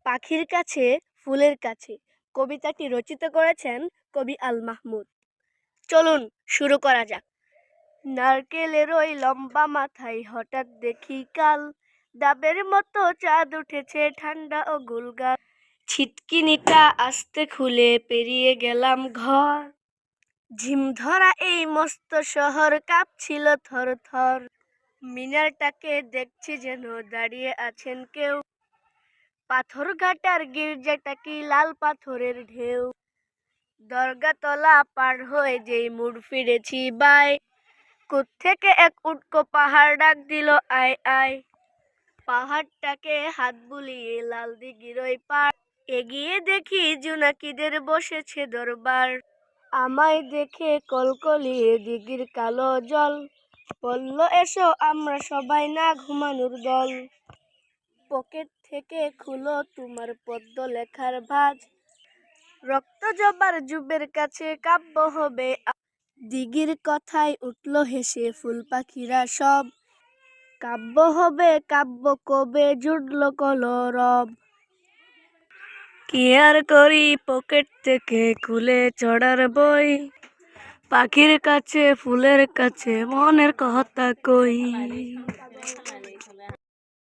পাখির কাছে ফুলের কাছে কবিতাটি রচিত করেছেন কবি আল মাহমুদ। চলুন শুরু করা যাক। নারকেলের ওই লম্বা মাথায় হঠাৎ দেখি কাল, ডাবের মতো চাঁদ উঠেছে ঠান্ডা ও গুলগাল। ছিটকিনিটা আস্তে খুলে পেরিয়ে গেলাম ঘর, ঝিম ধরা এই মস্ত শহর কাঁপছিল থর থর। মিনারটাকে দেখছি যেন দাঁড়িয়ে আছেন কেউ, পাথর ঘাটার গির্জাটা কি লাল পাথরের ঢেউ। দরগাতলা পার হয়ে যেই মুড় ফিরেছি বাই, কোত্থেকে এক উটকো পাহাড় ডাক দিল আয় আয়। পাহাড়টাকে হাত বুলিয়ে লাল দিঘির ওই পার, এগিয়ে দেখি জোনাকিদের বসেছে দরবার। আমায় দেখে কলকলিয়ে দিঘির কালো জল, বলল এসো আমরা সবাই না ঘুমানোর দল। পকেট থেকে খুলো তোমার পদ্ম লেখার ভাঁজ, রক্ত জবার যুবের কাছে কাব্য হবে। দিঘির কথায় উঠল হেসে ফুল পাখিরা সব, কাব্য হবে কাব্য কবে জুটল কলরব। কি আর করি পকেট থেকে খুলে চড়ার বই, পাখির কাছে ফুলের কাছে মনের কথা কই।